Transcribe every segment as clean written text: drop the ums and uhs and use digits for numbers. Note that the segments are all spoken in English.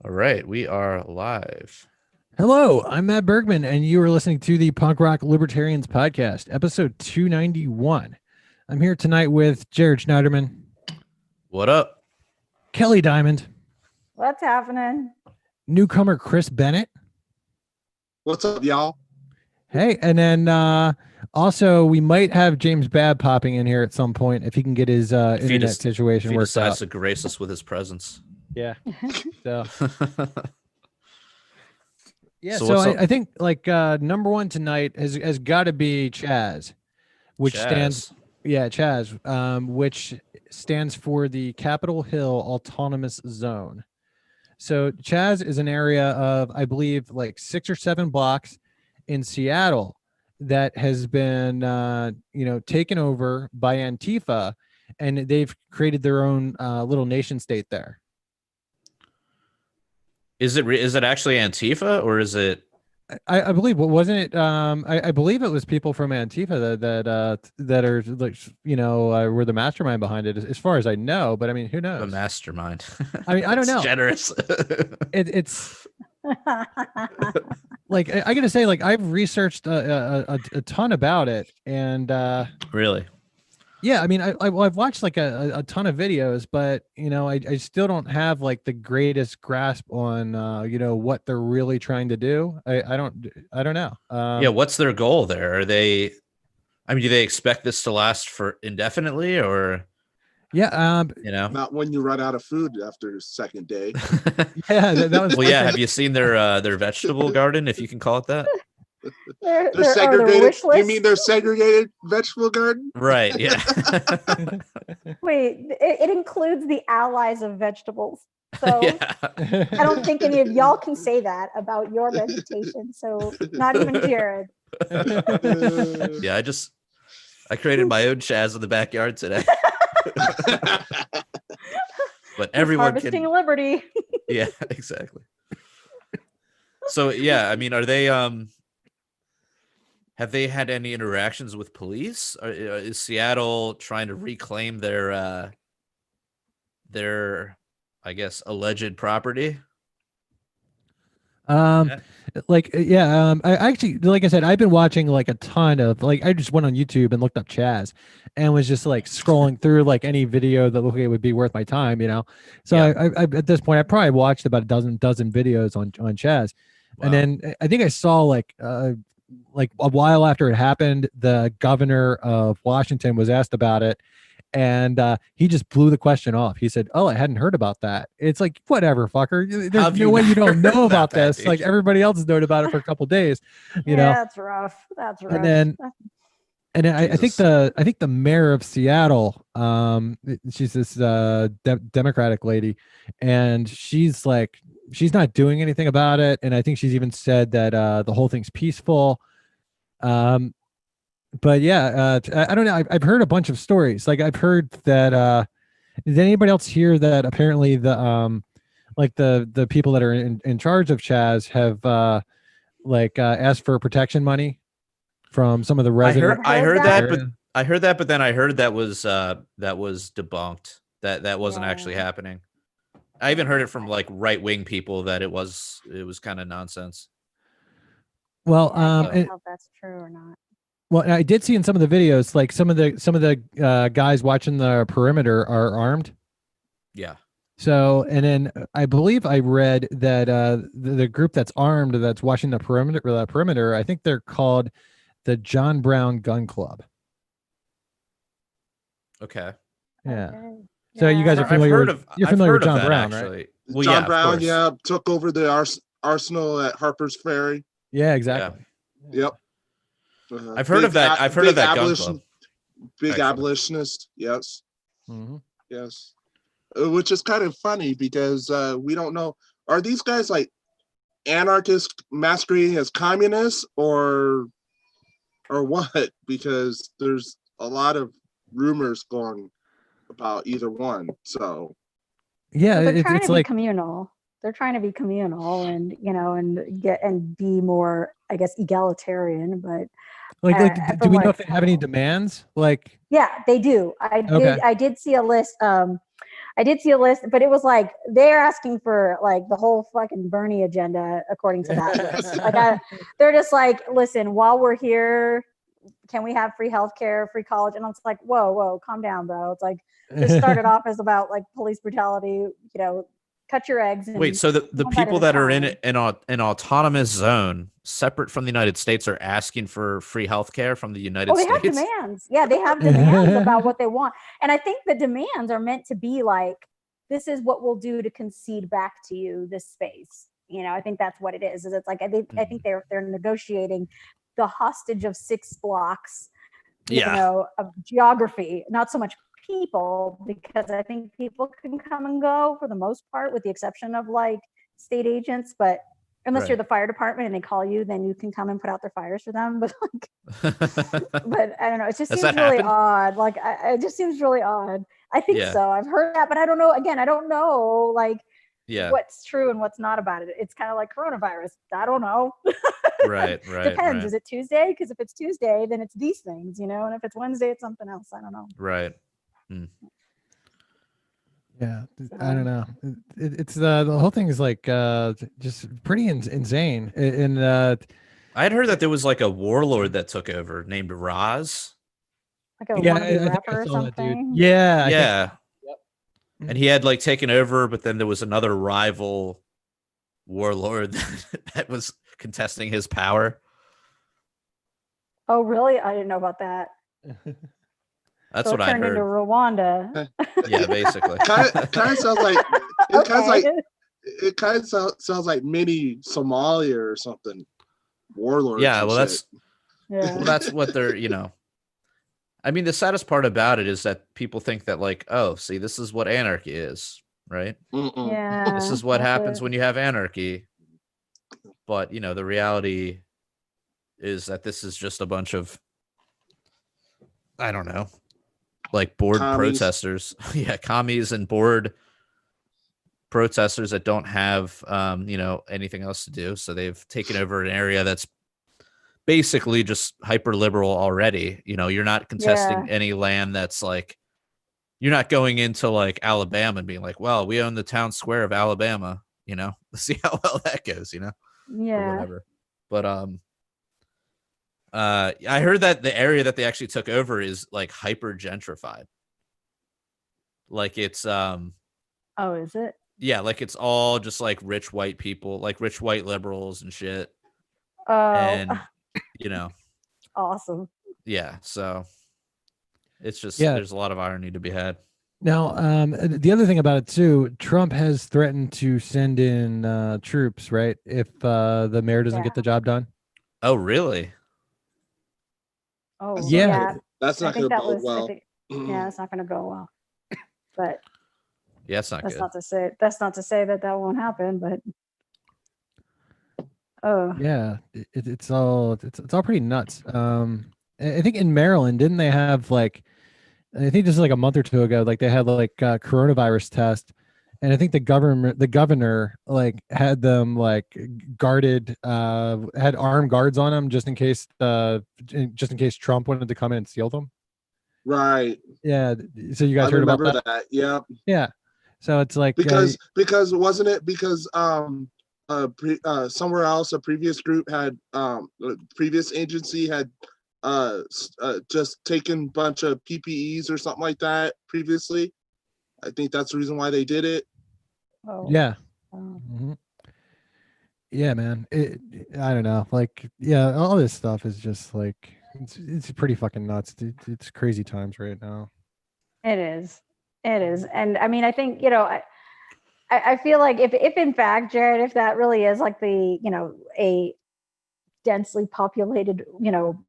All right, we are live. Hello, I'm Matt Bergman, and you are listening to the Punk Rock Libertarians Podcast, episode 291. I'm here tonight with Jared Schneiderman. What up? Kelly Diamond. What's happening? Newcomer Chris Bennett. What's up, y'all? Hey, and then also we might have James Babb popping in here at some point if he can get his internet situation he worked decides out. to grace us with his presence. Yeah. So yeah, So so what's up? I think like number one tonight has got to be Chaz, which stands Chaz, which stands for the Capitol Hill Autonomous Zone. So Chaz is an area of, I believe, like 6 or 7 blocks in Seattle that has been, taken over by Antifa, and they've created their own little nation state there. Is it actually Antifa or is it? I believe, wasn't it? I believe it was people from Antifa that are like, were the mastermind behind it, as far as I know. But I mean, who knows? A mastermind. I mean, I don't know. Generous. It's like I gotta say, like I've researched a ton about it, and Really? yeah, I mean, I've watched like a ton of videos, but I still don't have like the greatest grasp on what they're really trying to do. I don't know. Yeah. What's their goal there? Do they expect this to last for indefinitely, or? Yeah. Not when you run out of food after the second day. Yeah, that was. Well, yeah. Have you seen their vegetable garden, if you can call it that? They're their segregated. wish list? You mean their segregated vegetable garden? Right. Yeah. Wait, it includes the allies of vegetables. So Yeah. I don't think any of y'all can say that about your vegetation. So not even Jared. Yeah. I created my own Chaz in the backyard today. But everyone Harvesting can. liberty. Yeah, exactly. So yeah, I mean, are they have they had any interactions with police? Is Seattle trying to reclaim their I guess alleged property? I actually, like I said, I've been watching like a ton of, like, I just went on YouTube and looked up Chaz and was just like scrolling through like any video that looked like it would be worth my time, So Yeah. I at this point, I probably watched about a dozen videos on Chaz. Wow. And then I think I saw like a while after it happened, the governor of Washington was asked about it. And he just blew the question off. He said, "Oh, I hadn't heard about that." It's like, whatever, fucker. There's no way you don't know about this. dude? Like everybody else has known about it for a couple of days, Yeah, that's rough. That's rough. And then I think the mayor of Seattle, she's this Democratic lady, and she's not doing anything about it. And I think she's even said that the whole thing's peaceful. But yeah, I don't know. I've heard a bunch of stories. Like I've heard that. Did anybody else hear that? Apparently, the people that are in charge of Chaz have asked for protection money from some of the residents. I heard that, but then I heard that was debunked. That wasn't actually happening. I even heard it from like right-wing people that it was kind of nonsense. Well, I don't know if that's true or not. Well, I did see in some of the videos, like some of the guys watching the perimeter are armed. Yeah. So, and then I believe I read that the group that's armed, that's watching the perimeter, I think they're called the John Brown Gun Club. Okay. Yeah. Okay. So you guys are familiar you're familiar with John that, Brown, actually. right? Well, John yeah, Brown, took over the arsenal at Harper's Ferry. Yeah, exactly. Yep. I've heard of that. I've heard of that gun club. Big abolitionist. Yes. Mm-hmm. Yes. Which is kind of funny because we don't know. Are these guys like anarchists masquerading as communists or what? Because there's a lot of rumors going about either one. So yeah, they're trying it's to like be communal. They're trying to be communal and and be more, I guess, egalitarian. But do we know if they have any demands? Like, yeah, they do. I did see a list. I did see a list, but it was like they're asking for like the whole fucking Bernie agenda according to that list. Like they're just like, listen, while we're here, can we have free healthcare, free college? And it's like, whoa, calm down, bro. It's like this started off as about like police brutality, cut your eggs. And wait, so the people that are in an autonomous zone separate from the United States are asking for free healthcare from the United States? They have demands. Yeah, they have demands about what they want. And I think the demands are meant to be like, this is what we'll do to concede back to you this space. I think that's what it is. It's like I think they're negotiating the hostage of 6 blocks, of geography, not so much people, because I think people can come and go for the most part, with the exception of like state agents. But unless you're the fire department and they call you, then you can come and put out their fires for them. But but I don't know. It just seems really odd. Like it just seems really odd. I think so. I've heard that, but I don't know. Again, I don't know like what's true and what's not about it. It's kind of like coronavirus. I don't know. Right. Depends. Right. Is it Tuesday? Because if it's Tuesday, then it's these things, and if it's Wednesday, it's something else. I don't know. Right. Yeah, I don't know. It's the whole thing is like just pretty insane. And I had heard that there was like a warlord that took over named Roz. Like a wannabe rapper or something. Yeah. Yep. And he had like taken over, but then there was another rival warlord that was contesting his power. Oh, really? I didn't know about that. That's so what I heard. Turned into Rwanda. Yeah, basically. Kind of sounds like it kind of sounds like mini Somalia or something. Warlords. Yeah, well, Yeah. that's what they're. I mean, the saddest part about it is that people think that like, oh, see, this is what anarchy is, right? Yeah. This is what happens when you have anarchy. But the reality is that this is just a bunch of, I don't know, like bored protesters. Yeah, commies and bored protesters that don't have anything else to do. So they've taken over an area that's basically just hyper liberal already. You're not contesting any land that's like, you're not going into like Alabama and being like, well, we own the town square of Alabama, see how well that goes, or whatever. But I heard that the area that they actually took over is like hyper gentrified. Like it's oh, is it? Yeah, like it's all just like rich white people, like rich white liberals and shit. Oh, and awesome. Yeah, so it's just there's a lot of irony to be had. Now, the other thing about it too, Trump has threatened to send in troops, right? If the mayor doesn't get the job done. Oh, really? Oh, yeah. That's not going to go well. Yeah, it's not going to go well. But yeah, it's not that's good. That's not to say that won't happen, but yeah, it's all pretty nuts. I think in Maryland, didn't they have like, I think this is like a month or two ago, like they had like a coronavirus test, and I think the governor like had them like guarded, had armed guards on them just in case Trump wanted to come in and steal them. Right. Yeah. So you guys heard about that? Yeah. Yeah. So it's like because wasn't it because somewhere else a previous group had previous agency had just taken a bunch of PPEs or something like that previously. I think that's the reason why they did it. Oh. Yeah. Mm-hmm. Yeah, man. I don't know. Like, yeah, all this stuff is just like it's pretty fucking nuts. It's crazy times right now. It is, and I mean, I think I feel like if in fact, Jared, if that really is like the a densely populated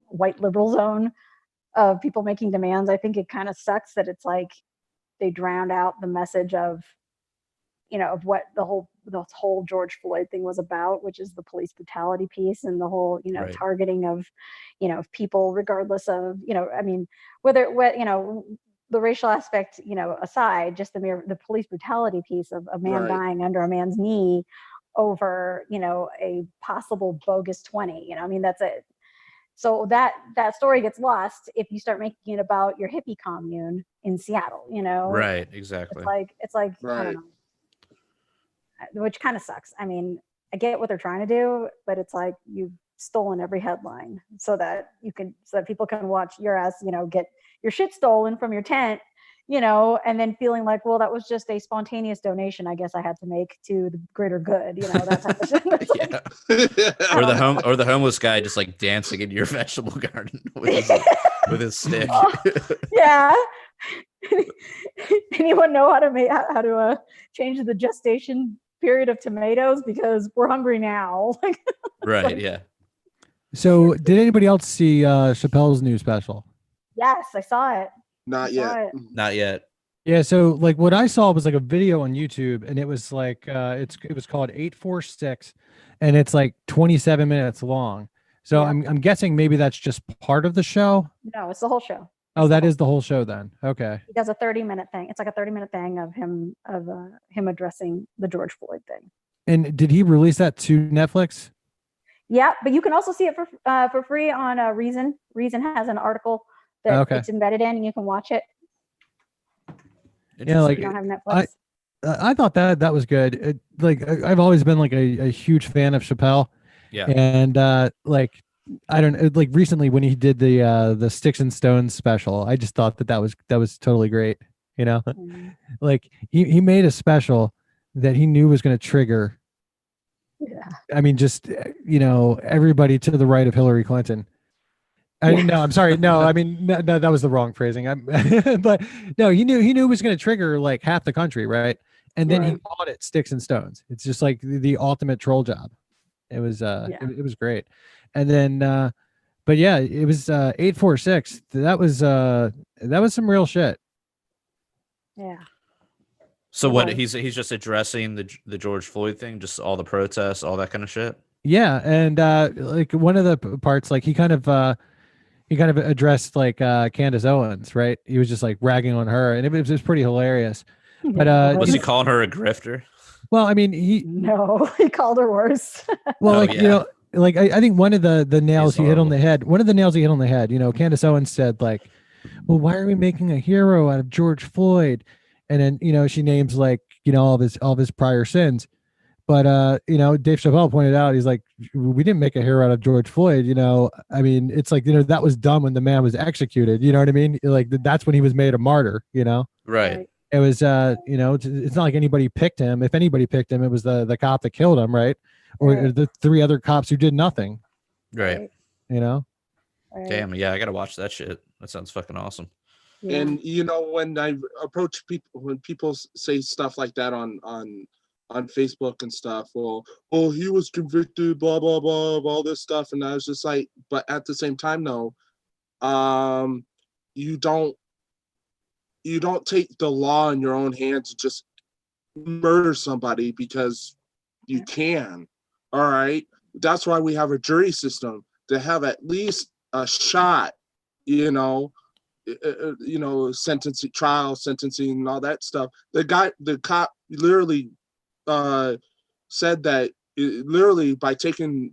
white liberal zone of people making demands, I think it kind of sucks that it's like they drowned out the message of of what the whole George Floyd thing was about, which is the police brutality piece and the whole Right. targeting of people regardless of I mean whether the racial aspect aside, just the police brutality piece of a man Right. dying under a man's knee over a possible bogus 20. I mean, that's it. So that story gets lost if you start making it about your hippie commune in Seattle, Right, exactly. It's like I Right. don't know, which kind of sucks. I mean, I get what they're trying to do, but it's like you've stolen every headline so that people can watch your ass, get your shit stolen from your tent, and then feeling like, well, that was just a spontaneous donation I guess I had to make to the greater good, that type of shit. It's like, Yeah. Or the homeless guy just like dancing in your vegetable garden with his stick. Yeah. Anyone know how to change the gestation period of tomatoes, because we're hungry now. Right, yeah. So, did anybody else see Chappelle's new special? Yes, I saw it. Not yet. Not yet. Yeah, so like what I saw was like a video on YouTube, and it was like it was called 846, and it's like 27 minutes long. So Yeah. I'm guessing maybe that's just part of the show. No, it's the whole show. Oh, that is the whole show then. Okay. He does a 30-minute thing. It's like a 30-minute thing of him addressing the George Floyd thing. And did he release that to Netflix? Yeah, but you can also see it for free on Reason. Reason has an article that it's embedded in, and you can watch it. Yeah, like you don't have Netflix. I thought that was good. I've always been like a huge fan of Chappelle. Yeah. And like I don't like recently when he did the Sticks and Stones special, I just thought that was totally great. Like he made a special that he knew was going to trigger. Yeah. I mean, just everybody to the right of Hillary Clinton. No, I'm sorry. No, I mean, no, that was the wrong phrasing. But no, he knew it was going to trigger like half the country, right? And then he called it Sticks and Stones. It's just like the ultimate troll job. It was it was great. And then but yeah, it was 846. That was some real shit. Yeah. So what he's just addressing the George Floyd thing, just all the protests, all that kind of shit. Yeah, and like one of the parts, like he kind of addressed like Candace Owens, right? He was just like ragging on her, and it was pretty hilarious. But was he calling her a grifter? Well, I mean, he called her worse. Well, like I think one of the nails he hit on the head. One of the nails he hit on the head. Candace Owens said like, "Well, why are we making a hero out of George Floyd?" And then she names like all of his prior sins. But Dave Chappelle pointed out, he's like, we didn't make a hero out of George Floyd. I mean, it's like that was done when the man was executed. You know what I mean? Like that's when he was made a martyr. Right. It was it's not like anybody picked him. If anybody picked him, it was the cop that killed him, right? Or the three other cops who did nothing. Right. Right. Damn, yeah, I gotta watch that shit. That sounds fucking awesome. Yeah. And when I approach people, when people say stuff like that on Facebook and stuff, well, oh, he was convicted, blah blah blah, all this stuff, and I was just like, but at the same time, no, you don't take the law in your own hands and just murder somebody because you can. All right, that's why we have a jury system, to have at least a shot, sentencing, trial, sentencing, and all that stuff. The cop literally said that literally by taking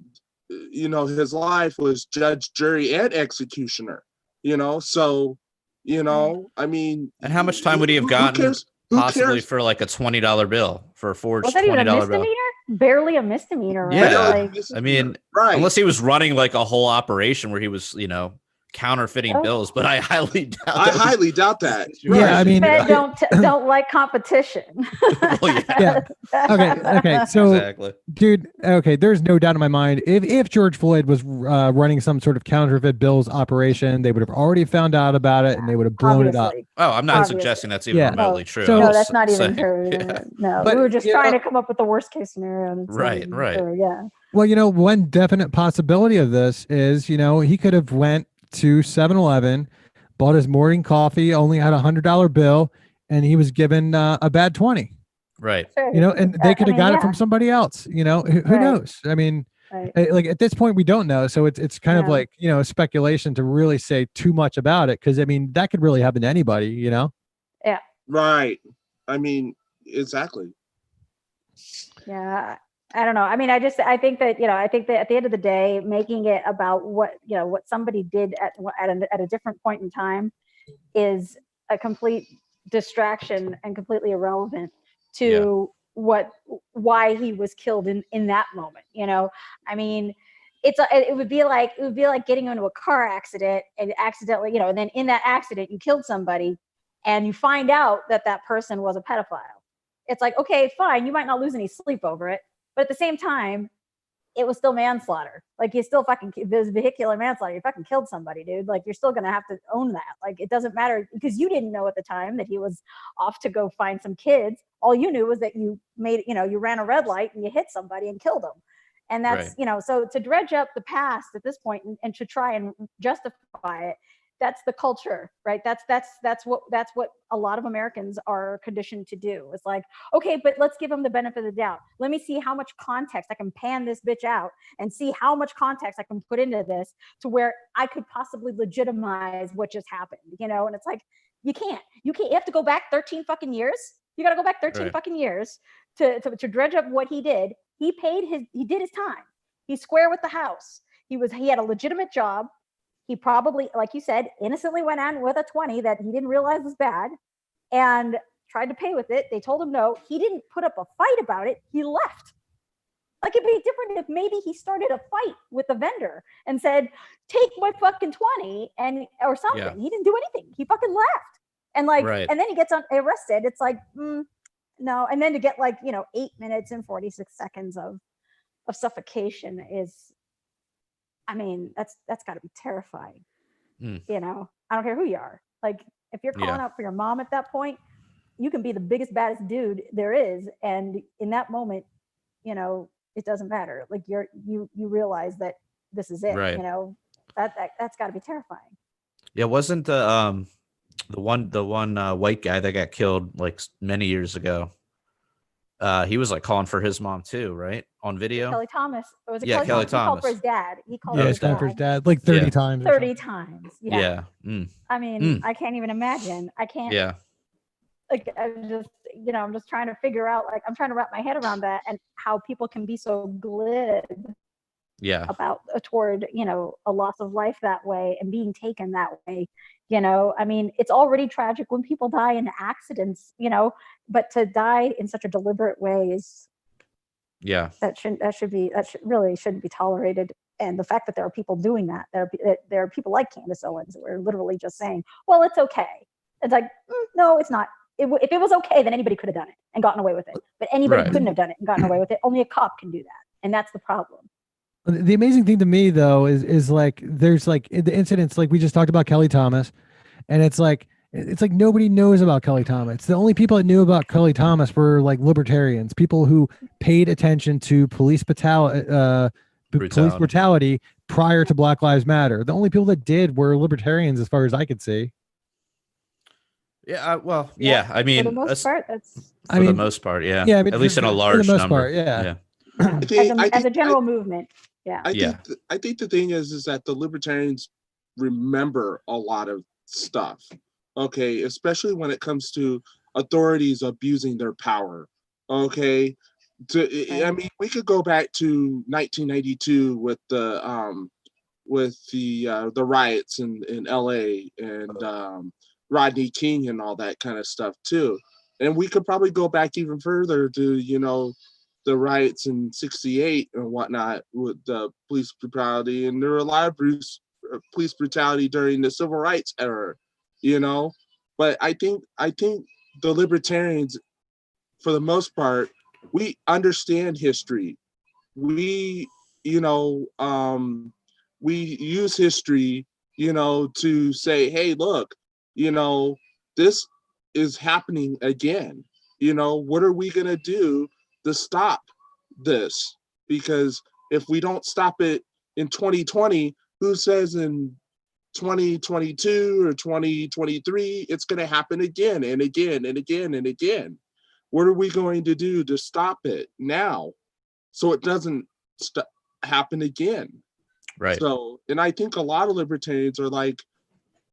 his life was judge, jury, and executioner. So I mean, and how much time would he have gotten possibly for like a $20 bill for a forged $20 bill? Misdemeanor? Barely a misdemeanor, right? Yeah, I mean, right. Unless he was running like a whole operation where he was counterfeiting bills, but I highly doubt that. Yeah, I mean, don't like competition. Well, yeah. Okay. So, exactly. Dude. Okay, there's no doubt in my mind. If George Floyd was running some sort of counterfeit bills operation, they would have already found out about it and they would have blown it up. Oh, I'm not suggesting that's even remotely true. So, no, that's not even true. Yeah. No, but we were just trying to come up with the worst case scenario. Right. True. Yeah. Well, one definite possibility of this is, he could have went to 7-Eleven, bought his morning coffee, only had $100 bill, and he was given a bad 20. Right. Sure. And they could have got it from somebody else. Who knows? I mean, like at this point we don't know, so it's kind of like speculation to really say too much about it, because I mean that could really happen to anybody. Yeah. Right. I mean, exactly. Yeah. I don't know. I mean, I think that, I think that at the end of the day, making it about what somebody did at a different point in time is a complete distraction and completely irrelevant to why he was killed in that moment. I mean, it would be like getting into a car accident and accidentally, and then in that accident you killed somebody and you find out that person was a pedophile. It's like, okay, fine, you might not lose any sleep over it, but at the same time, it was still manslaughter. Like, you still there's vehicular manslaughter. You fucking killed somebody, dude. Like, you're still going to have to own that. Like, it doesn't matter because you didn't know at the time that he was off to go find some kids. All you knew was that you you ran a red light and you hit somebody and killed them. And that's, so to dredge up the past at this point and to try and justify it, that's the culture, right? That's what a lot of Americans are conditioned to do. It's like, okay, but let's give them the benefit of the doubt. Let me see how much context I can pan this bitch out and see how much context I can put into this to where I could possibly legitimize what just happened, And it's like, you can't. You have to go back 13 fucking years. You got to go back 13 fucking years to dredge up what he did. He did his time. He's square with the house. He had a legitimate job. He probably, like you said, innocently went on with a 20 that he didn't realize was bad and tried to pay with it. They told him no. He didn't put up a fight about it. He left. Like, it'd be different if maybe he started a fight with the vendor and said, take my fucking 20 or something. Yeah. He didn't do anything. He fucking left. And and then he gets arrested. It's like, no. And then to get 8 minutes and 46 seconds of suffocation is, I mean, that's got to be terrifying. I don't care who you are. Like, if you're calling out for your mom at that point, you can be the biggest, baddest dude there is. And in that moment, it doesn't matter. Like, you realize that this is it, right. That's got to be terrifying. Yeah. Wasn't the one white guy that got killed like many years ago? He was like calling for his mom too, right? On video. Kelly Thomas. Kelly Thomas. He called for his dad. He called for his dad like 30 times. 30 times. Yeah. I mean, I can't even imagine. I can't. Yeah. Like, I'm just trying to figure out, I'm trying to wrap my head around that and how people can be so glib. Yeah. About toward, a loss of life that way and being taken that way. I mean, it's already tragic when people die in accidents, but to die in such a deliberate way is, that really shouldn't be tolerated. And the fact that there are people doing that, there are people like Candace Owens who are literally just saying, well, it's okay. It's like, no, it's not. If it was okay, then anybody could have done it and gotten away with it. But anybody couldn't have done it and gotten away with it. Only a cop can do that. And that's the problem. The amazing thing to me, though, is like, there's like the incidents, like we just talked about Kelly Thomas, and it's like nobody knows about Kelly Thomas. The only people that knew about Kelly Thomas were like libertarians, people who paid attention to police brutality prior to Black Lives Matter. The only people that did were libertarians, as far as I could see. Yeah, well, yeah. I mean, for the most part, the most part, yeah. Yeah, at least in a large number. Part, yeah. As a general movement, yeah. I think the thing is that the libertarians remember a lot of stuff. Okay, especially when it comes to authorities abusing their power. Okay, I mean, we could go back to 1992 with the riots in LA and Rodney King and all that kind of stuff too. And we could probably go back even further to, the riots in 68 and whatnot with the police brutality. And there were a lot of police brutality during the civil rights era, But I think the libertarians, for the most part, we understand history. We, we use history, to say, hey, look, this is happening again. What are we going to do to stop this? Because if we don't stop it in 2020, who says in 2022 or 2023 it's going to happen again and again and again and again? What are we going to do to stop it now so it doesn't happen again? Right. So, and I think a lot of libertarians are like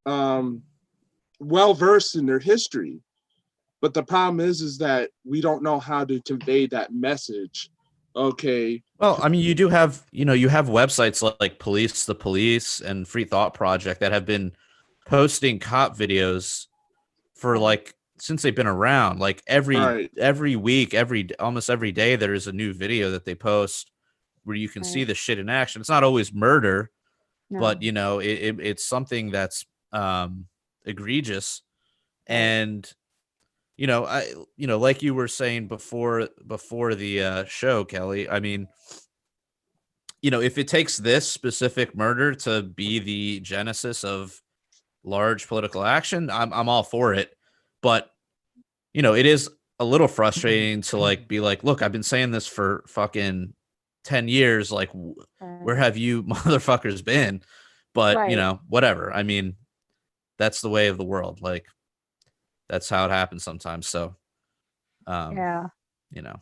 well versed in their history, but the problem is that we don't know how to convey that message Okay. Well, I mean, you do have, you have websites like Police the Police and Free Thought Project that have been posting cop videos for like since they've been around. Like Right. every week, almost every day, there is a new video that they post where you can see Right. the shit in action. It's not always murder, No. but it's something that's egregious. And like you were saying before the show, Kelly, I mean, if it takes this specific murder to be the genesis of large political action, I'm all for it. But it is a little frustrating to like be like, look, I've been saying this for fucking 10 years. Like, where have you motherfuckers been? But Right. whatever. I mean, that's the way of the world. Like, that's how it happens sometimes. So, Yeah. you know,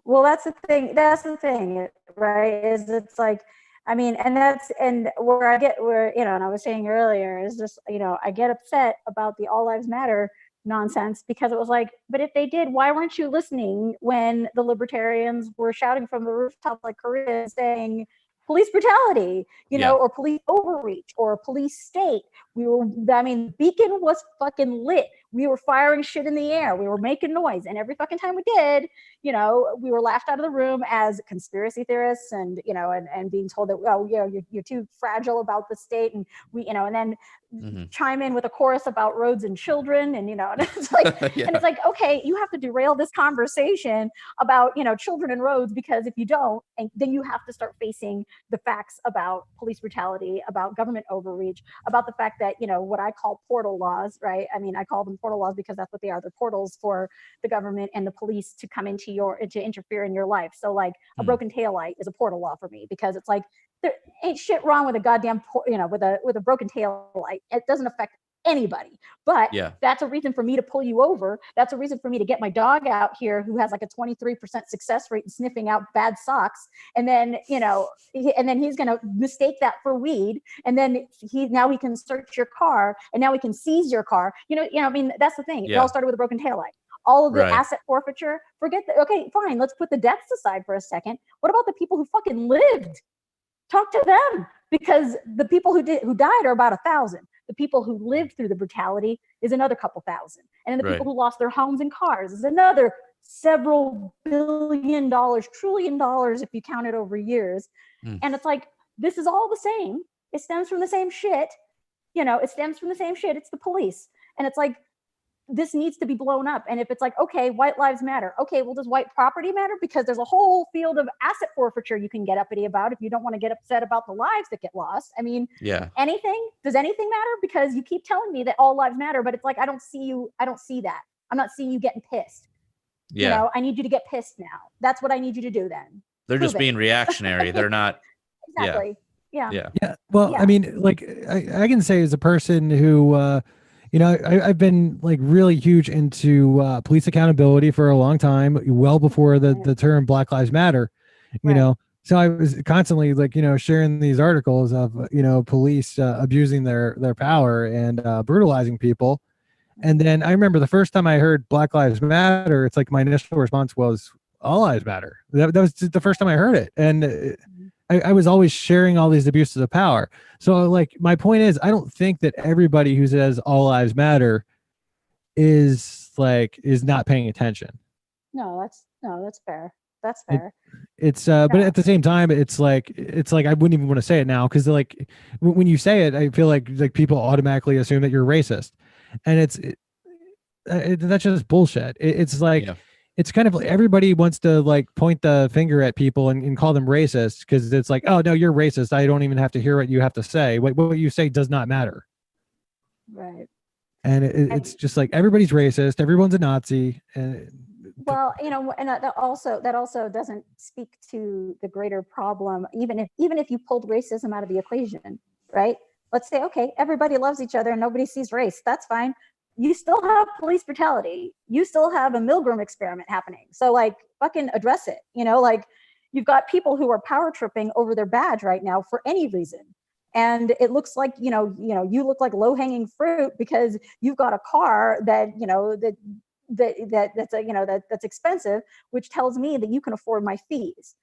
Well, that's the thing. That's the thing, right? Is it's like, I mean, and and I was saying earlier is just, I get upset about the All Lives Matter nonsense because it was like, but if they did, why weren't you listening when the libertarians were shouting from the rooftops like Korea saying police brutality, Yeah. or police overreach or police state? Beacon was fucking lit. We were firing shit in the air. We were making noise. And every fucking time we did, we were laughed out of the room as conspiracy theorists and, and being told that, you're too fragile about the state. And and then chime in with a chorus about roads and children. And, and it's like, Yeah. and it's like, okay, you have to derail this conversation about, children and roads, because if you don't, and then you have to start facing the facts about police brutality, about government overreach, about the fact that, what I call portal laws, right? I mean, I call them portal laws because that's what they are. They're portals for the government and the police to come into to interfere in your life. So like a broken taillight is a portal law for me, because it's like, there ain't shit wrong with a goddamn, with a broken taillight. It doesn't affect anybody, but Yeah. that's a reason for me to pull you over. That's a reason for me to get my dog out here who has like a 23% success rate in sniffing out bad socks. And then, and then he's going to mistake that for weed. And then now he can search your car, and now we can seize your car. I mean, that's the thing. It all started with a broken taillight. All of the Right. asset forfeiture, forget that. Okay, fine. Let's put the deaths aside for a second. What about the people who fucking lived? Talk to them, because the people who died are about 1,000. The people who lived through the brutality is another couple thousand. And then the people who lost their homes and cars is another several $billion, $1 trillion if you count it over years. And it's like, this is all the same. It stems from the same shit. It's the police. And it's like, this needs to be blown up. And if it's like, okay, white lives matter. Okay, well, does white property matter? Because there's a whole field of asset forfeiture you can get uppity about if you don't want to get upset about the lives that get lost. I mean, Yeah. Does anything matter? Because you keep telling me that all lives matter, but it's like, I don't see that. I'm not seeing you getting pissed. Yeah. I need you to get pissed now. That's what I need you to do then. They're Prove just being reactionary. They're not. Exactly. Yeah. Yeah. Well, I mean, like I can say as a person who, I've been like really huge into police accountability for a long time, well before the term Black Lives Matter, you know. So I was constantly like, sharing these articles of, police abusing their power and brutalizing people. And then I remember the first time I heard Black Lives Matter, it's like my initial response was All Lives Matter. That was the first time I heard it. And I was always sharing all these abuses of power. So like, my point is, I don't think that everybody who says all lives matter is not paying attention. No, that's fair. That's fair. But at the same time, it's like I wouldn't even want to say it now, because like when you say it, I feel like people automatically assume that you're racist, and that's just bullshit. It's like it's kind of like everybody wants to like point the finger at people and call them racist, because it's like, oh no, you're racist. I don't even have to hear what you have to say. What you say does not matter. Right. And it's just like everybody's racist. Everyone's a Nazi. Well, and that also doesn't speak to the greater problem. Even if you pulled racism out of the equation, right? Let's say, okay, everybody loves each other and nobody sees race. That's fine. You still have police brutality. You still have a Milgram experiment happening. So like, fucking address it. Like, you've got people who are power tripping over their badge right now for any reason. And it looks like, you look like low hanging fruit because you've got a car that, that's expensive, which tells me that you can afford my fees.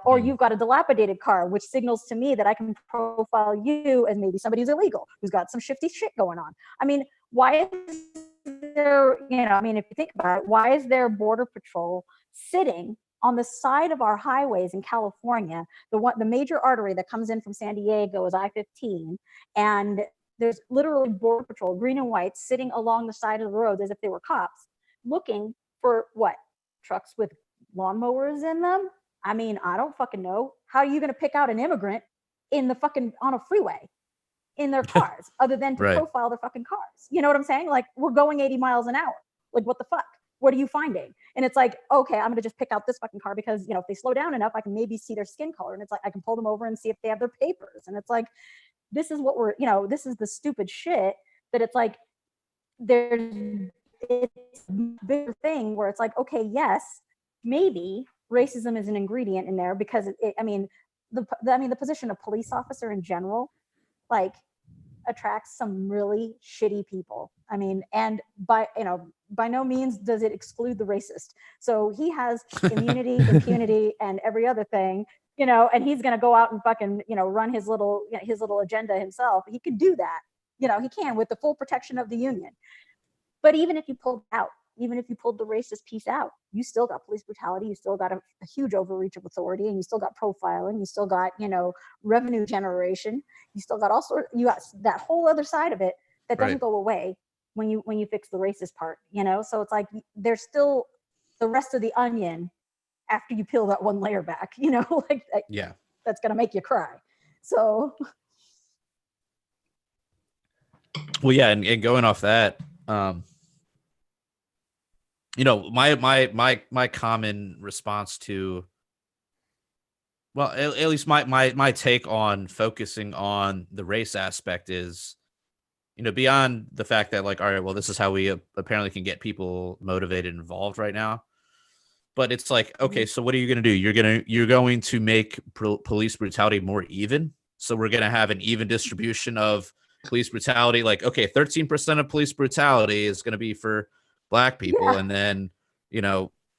or you've got a dilapidated car, which signals to me that I can profile you as maybe somebody who's illegal, who's got some shifty shit going on. I mean, why is there, if you think about it, why is there Border Patrol sitting on the side of our highways in California? The major artery that comes in from San Diego is I-15, and there's literally Border Patrol, green and white, sitting along the side of the road as if they were cops, looking for what? Trucks with lawnmowers in them? I mean, I don't fucking know. How are you going to pick out an immigrant on a freeway in their cars, other than to profile their fucking cars? You know what I'm saying? Like, we're going 80 miles an hour. Like, what the fuck? What are you finding? And it's like, okay, I'm going to just pick out this fucking car because, if they slow down enough, I can maybe see their skin color. And it's like, I can pull them over and see if they have their papers. And it's like, this is what this is the stupid shit that it's like, it's a bigger thing where it's like, okay, yes, maybe racism is an ingredient in there because the position of police officer in general, like, attracts some really shitty people. I mean, and by no means does it exclude the racist. So he has immunity, impunity, and every other thing, and he's going to go out and fucking, run his little agenda himself. He could do that. He can, with the full protection of the union. But even if you pulled the racist piece out, you still got police brutality, you still got a huge overreach of authority, and you still got profiling, you still got, revenue generation, you still got you got that whole other side of it that doesn't go away when you fix the racist part, So it's like, there's still the rest of the onion after you peel that one layer back, that's going to make you cry. So. Well, yeah. And going off that, my common response to, well, at least my take on focusing on the race aspect is, beyond the fact that, like, all right, well, this is how we apparently can get people motivated and involved right now. But it's like, okay, so what are you going to do? You're going to make police brutality more even. So we're going to have an even distribution of police brutality. Like, okay, 13% of police brutality is going to be for Black people, and then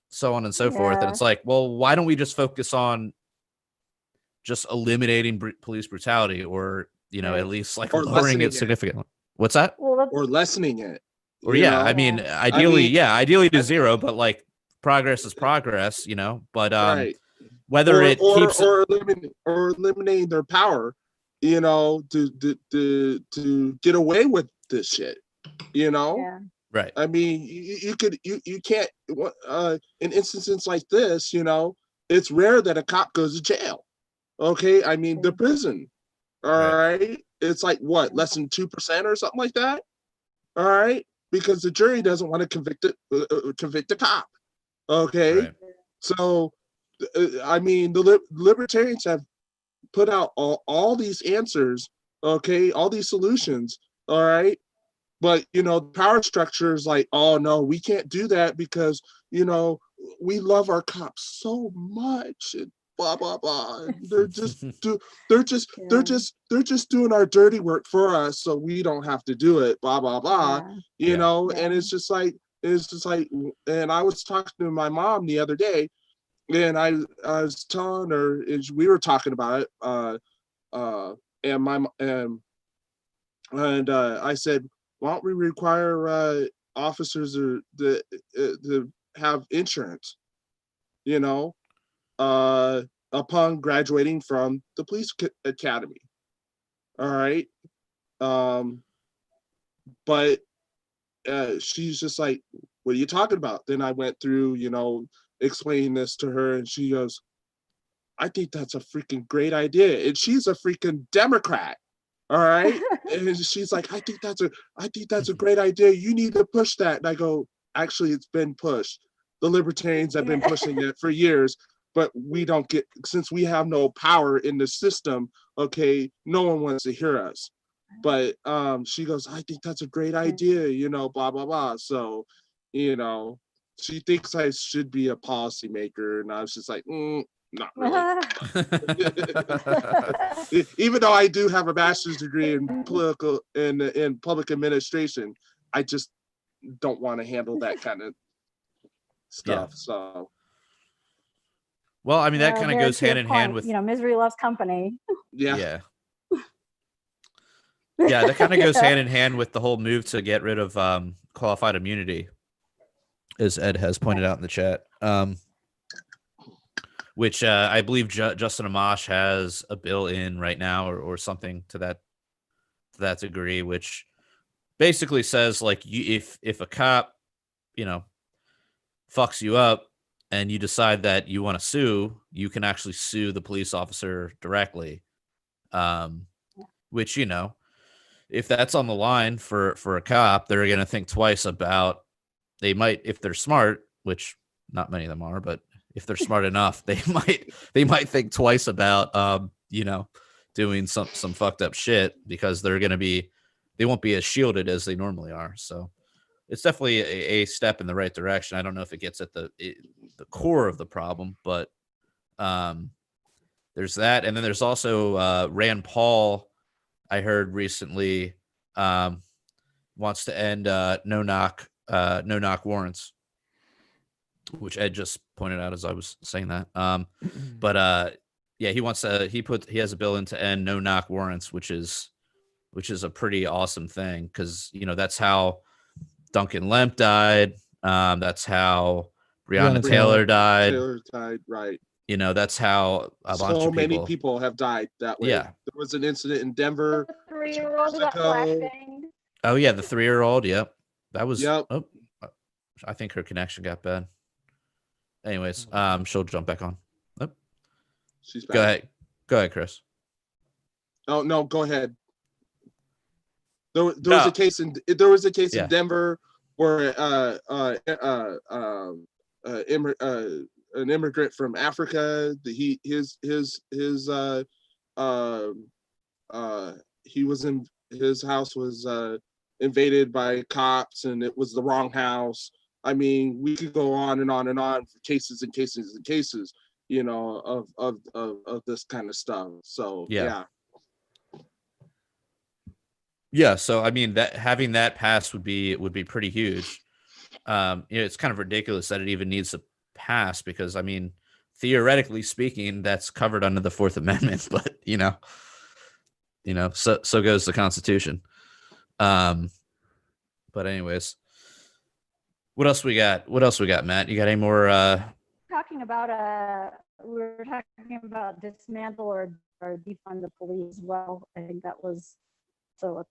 so on and so forth. And it's like, well, why don't we just focus on just eliminating police brutality, or at least like lowering it significantly? What's that? Or lessening it, or I mean, ideally to zero, but like, progress is progress, but whether it keeps or eliminating their power, to get away with this shit, Right. I mean, you can't, in instances like this, it's rare that a cop goes to jail. Okay. I mean, the prison. All right. It's like what, less than 2% or something like that. All right. Because the jury doesn't want to convict the cop. Okay. Right. So, I mean, the libertarians have put out all these answers. Okay. All these solutions. All right. But, the power structure is like, oh, no, we can't do that because, we love our cops so much and blah, blah, blah. They're just doing our dirty work for us. So we don't have to do it, blah, blah, blah, and it's just like, and I was talking to my mom the other day, and I was telling her, we were talking about it. And I said, why don't we require officers to have insurance, upon graduating from the police academy? All right. But she's just like, what are you talking about? Then I went through, explaining this to her, and she goes, I think that's a freaking great idea. And she's a freaking Democrat. All right. And she's like, I think that's a great idea. You need to push that. And I go, actually, it's been pushed. The libertarians have been pushing it for years, but since we have no power in the system, okay, no one wants to hear us. But she goes, I think that's a great idea, blah, blah, blah. So, she thinks I should be a policymaker. And I was just like, not really. Even though I do have a master's degree in public administration, I just don't want to handle that kind of stuff. So Well, I mean, that kind of Very goes to your hand in hand point, with, you know, misery loves company. Yeah. yeah. Yeah, that kind of goes hand in hand with the whole move to get rid of qualified immunity, as Ed has pointed out in the chat. Which I believe Justin Amash has a bill in right now, or something to that degree, which basically says like if a cop, you know, fucks you up and you decide that you want to sue, you can actually sue the police officer directly. Which, you know, if that's on the line for a cop, they're going to think twice about, they might, if they're smart, which not many of them are, but if they're smart enough, they might think twice about, you know, doing some fucked up shit, because they won't be as shielded as they normally are. So it's definitely a step in the right direction. I don't know if it gets at the core of the problem, but there's that. And then there's also Rand Paul, I heard recently, wants to end no knock warrants, which Ed just pointed out as I was saying that. But yeah, he wants to. He has a bill in to end no knock warrants, which is a pretty awesome thing, because, you know, that's how Duncan Lemp died. That's how Breonna Taylor died. Right. You know, that's how a bunch So of many people have died that way. Yeah. There was an incident in Denver. The 3-year-old got flashbanged. Oh yeah, the 3-year-old. Yep, that was. Yep. Oh, I think her connection got bad. Anyways, she'll jump back on. Oh. She's back. Go ahead, Chris. Oh no, go ahead. There was a case in Denver where an immigrant from Africa, his house was invaded by cops, and it was the wrong house. I mean, we could go on and on and on for cases and cases and cases, you know, of this kind of stuff. So yeah. Yeah, so I mean, that having that pass would be pretty huge. You know, it's kind of ridiculous that it even needs to pass, because I mean, theoretically speaking, that's covered under the Fourth Amendment, but you know, so goes the Constitution. But anyways, what else we got? Matt? You got any more? We were talking about dismantle or defund the police as well. I think that was so a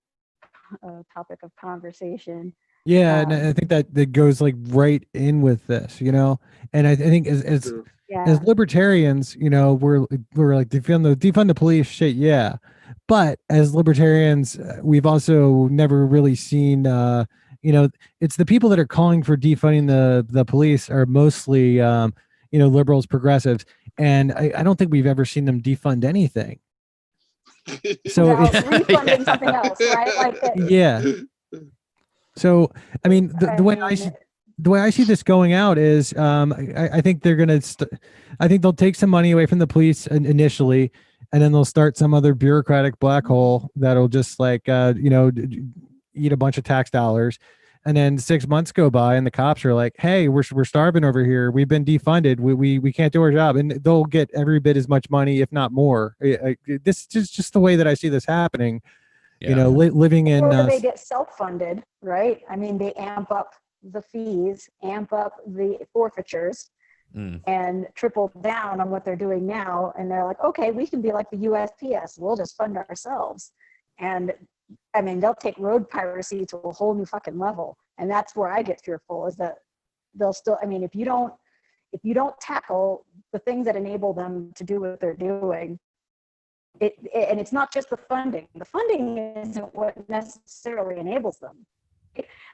topic of conversation. Yeah, and I think that goes like right in with this, you know. And I think as libertarians, you know, we're like defund the police shit, yeah. But as libertarians, we've also never really seen, you know, it's the people that are calling for defunding the police are mostly, you know, liberals, progressives, and I don't think we've ever seen them defund anything. So refunding something else, right? Like yeah. So I mean, the way I see this going out is, I think they're gonna. I think they'll take some money away from the police initially, and then they'll start some other bureaucratic black hole that'll just like you know, eat a bunch of tax dollars. And then 6 months go by, and the cops are like, "Hey, we're starving over here. We've been defunded. We can't do our job." And they'll get every bit as much money, if not more. This is just the way that I see this happening. Yeah. You know, living in. Or they get self-funded, right? I mean, they amp up the fees, amp up the forfeitures, and triple down on what they're doing now. And they're like, "Okay, we can be like the USPS. We'll just fund ourselves." And I mean, they'll take road piracy to a whole new fucking level. And that's where I get fearful, is that they'll still, I mean, if you don't tackle the things that enable them to do what they're doing, and it's not just the funding. The funding isn't what necessarily enables them.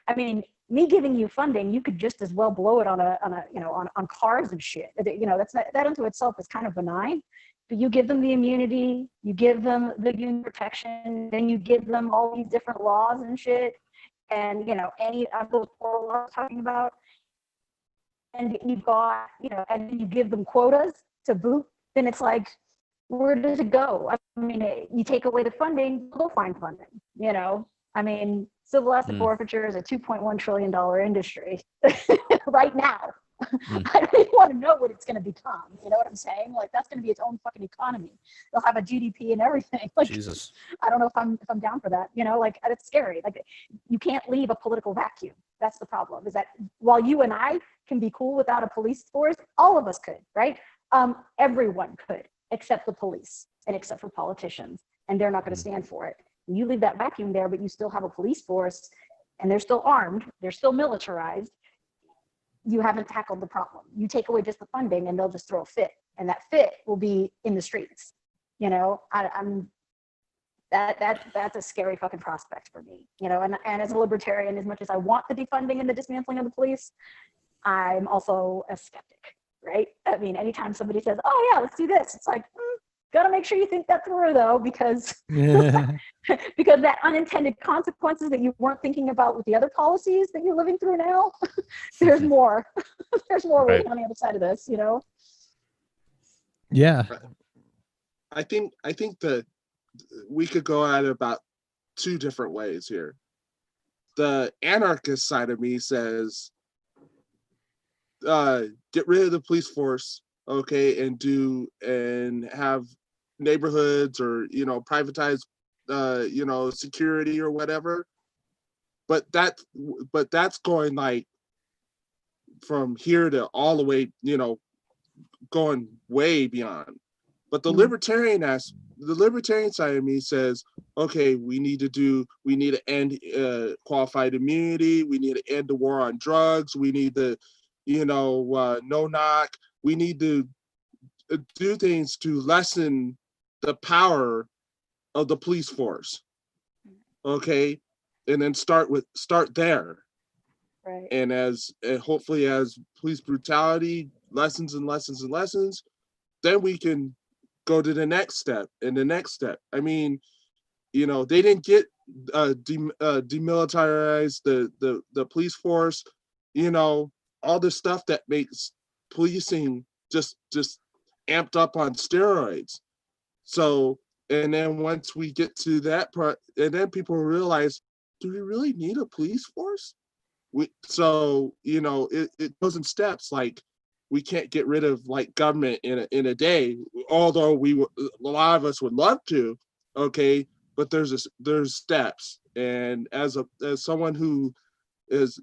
I mean, me giving you funding, you could just as well blow it on on cars and shit. You know, that unto itself is kind of benign. But you give them the immunity, you give them the union protection, then you give them all these different laws and shit, and you know, any of those four laws I'm talking about, and you've got, you know, and then you give them quotas to boot, then it's like, where does it go? I mean, you take away the funding, they'll find funding, you know? I mean, civil asset forfeiture is a $2.1 trillion industry right now. I don't even want to know what it's going to become. You know what I'm saying? Like, that's going to be its own fucking economy. They'll have a GDP and everything. Like, Jesus. I don't know if I'm down for that. You know, like, it's scary. Like, you can't leave a political vacuum. That's the problem, is that while you and I can be cool without a police force, all of us could, right? Everyone could, except the police and except for politicians, and they're not going to stand for it. You leave that vacuum there, but you still have a police force, and they're still armed, they're still militarized. You haven't tackled the problem. You take away just the funding, and they'll just throw a fit, and that fit will be in the streets. You know, that's a scary fucking prospect for me. You know, and as a libertarian, as much as I want the defunding and the dismantling of the police, I'm also a skeptic, right? I mean, anytime somebody says, "Oh yeah, let's do this," it's like, gotta make sure you think that through, though, because because that unintended consequences that you weren't thinking about with the other policies that you're living through now, there's more. There's more Right. waiting on the other side of this, you know? Yeah. I think that we could go at it about two different ways here. The anarchist side of me says, get rid of the police force, okay, and have neighborhoods or, you know, privatize, you know, security or whatever. But that's going like from here to all the way, you know, going way beyond. But the libertarian side of me says, okay, we need to end qualified immunity. We need to end the war on drugs. We need to, you know, no knock. We need to do things to lessen the power of the police force. Okay, and then start there. Right. And hopefully as police brutality lessens and lessens and lessens, then we can go to the next step and the next step. I mean, you know, they didn't get demilitarize the police force, you know, all the stuff that makes policing just amped up on steroids. So, and then once we get to that part, and then people realize, do we really need a police force? So, you know, it goes in steps. Like, we can't get rid of like government in a day, although a lot of us would love to. Okay, but there's steps. And as someone who is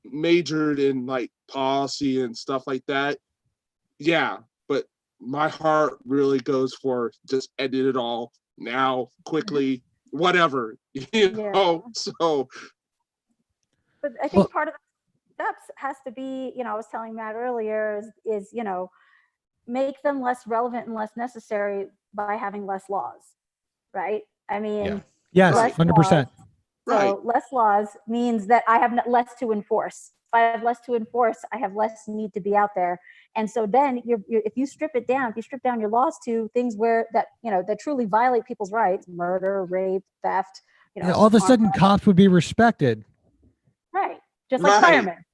majored in like policy and stuff like that, yeah, but my heart really goes for just edit it all now, quickly, whatever, you know. So, but I think part of the steps has to be, you know, I was telling Matt earlier, is you know, make them less relevant and less necessary by having less laws, right? I mean, yes, less 100%. So less laws means that I have less to enforce. If I have less to enforce, I have less need to be out there. And so then if you strip it down, if you strip down your laws to things where that, you know, that truly violate people's rights, murder, rape, theft, you know, all of a sudden cops would be respected. Right. Just like firemen.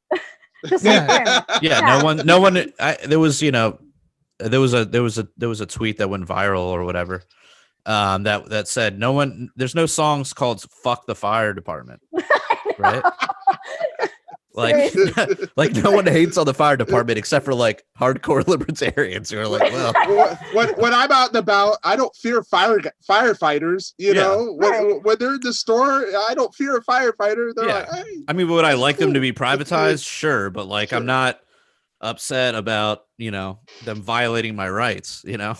Just Yeah. like firemen. Yeah, no one there was, you know, there was a tweet that went viral or whatever. That said, there's no songs called "Fuck the Fire Department," right? Like, like no one hates on the fire department except for like hardcore libertarians who are like, well, when I'm out and about, I don't fear firefighters. You know, when they're in the store, I don't fear a firefighter. They're like, hey. I mean, would I like them to be privatized? Sure, but like, I'm not upset about, you know, them violating my rights. You know.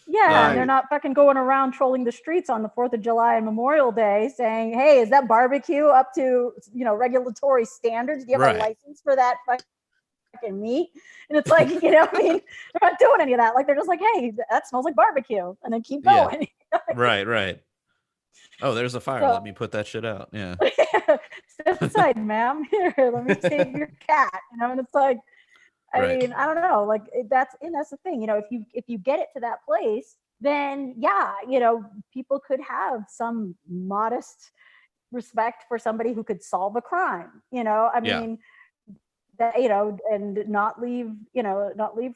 Yeah, and they're not fucking going around trolling the streets on the 4th of July and Memorial Day saying, hey, is that barbecue up to, you know, regulatory standards? Do you have a license for that fucking meat? And it's like, you know, I mean, they're not doing any of that. Like, they're just like, hey, that smells like barbecue. And then keep going. Right. Oh, there's a fire. Let me put that shit out. Yeah. Step aside, ma'am. Here, let me save your cat. You know, and it's like, I mean, I don't know, like that's the thing, you know, if you get it to that place, then yeah, you know, people could have some modest respect for somebody who could solve a crime, you know, I mean, that, you know, and not leave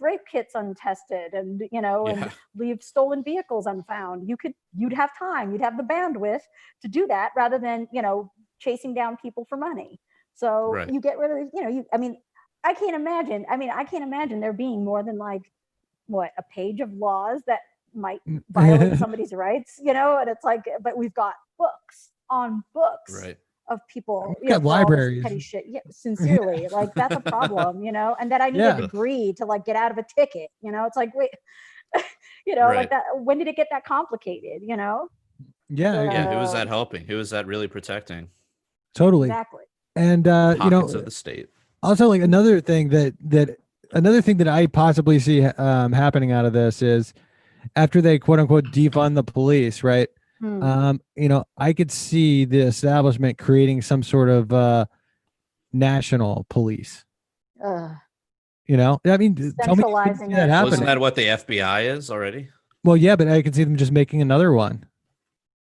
rape kits untested and, you know, and leave stolen vehicles unfound. You'd have time, you'd have the bandwidth to do that rather than, you know, chasing down people for money. So you get rid of, you know, I mean, I can't imagine. I mean, I can't imagine there being more than like what, a page of laws that might violate somebody's rights, you know? And it's like, but we've got books on books Right. of people, We've got for all this libraries. petty shit. Yeah, sincerely, like that's a problem, you know? And that I need Yeah. a degree to like get out of a ticket, you know? It's like, wait, you know, Right. like that. When did it get that complicated, you know? Yeah, Yeah, who is Uh, that helping? Who is that really protecting? totally. Exactly. And you know, Pockets of the state. also like another thing that I possibly see happening out of this is after they quote unquote defund the police, right? You know, I could see the establishment creating some sort of national police. You know, I mean, tell me you can Centralizing see that it. happening. Wasn't that what the FBI is already? Well, yeah, but I can see them just making another one.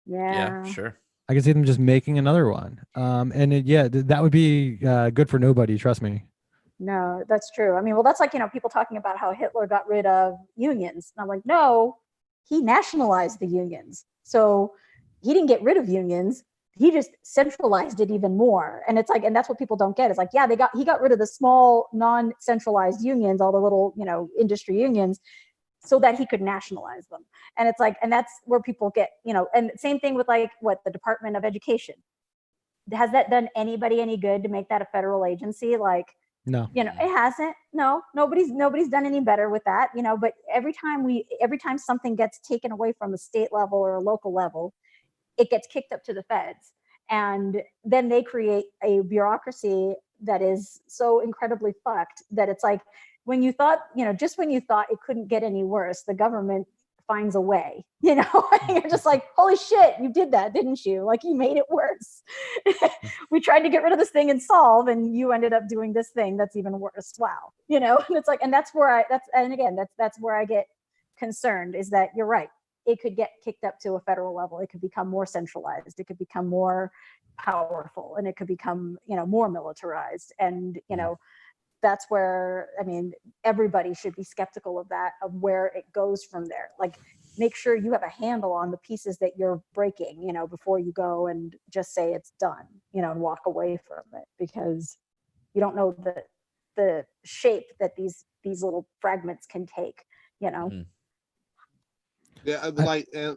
Yeah, sure. I can see them just making another one. And that would be good for nobody. Trust me. No, that's true. I mean, well, that's like, you know, people talking about how Hitler got rid of unions. And I'm like, no, he nationalized the unions. So he didn't get rid of unions. He just centralized it even more. And it's like, and that's what people don't get. It's like, yeah, he got rid of the small non-centralized unions, all the little, you know, industry unions, so that he could nationalize them. And it's like, and that's where people get, you know, and same thing with like what the Department of Education. Has that done anybody any good to make that a federal agency? Like, No. you know, it hasn't. No, nobody's done any better with that, you know. But every time something gets taken away from a state level or a local level, it gets kicked up to the feds, and then they create a bureaucracy that is so incredibly fucked that it's like, when you thought, you know, just when you thought it couldn't get any worse, the government finds a way, you know. You're just like, holy shit, you did that, didn't you? Like, you made it worse. We tried to get rid of this thing and solve, and you ended up doing this thing that's even worse. Wow, you know. And it's like, and that's where that's where I get concerned, is that you're right, it could get kicked up to a federal level, it could become more centralized, it could become more powerful, and it could become, you know, more militarized. And you know, that's where, I mean, everybody should be skeptical of that, of where it goes from there. Like, make sure you have a handle on the pieces that you're breaking, you know, before you go and just say it's done, you know, and walk away from it, because you don't know the shape that these little fragments can take, you know. Yeah,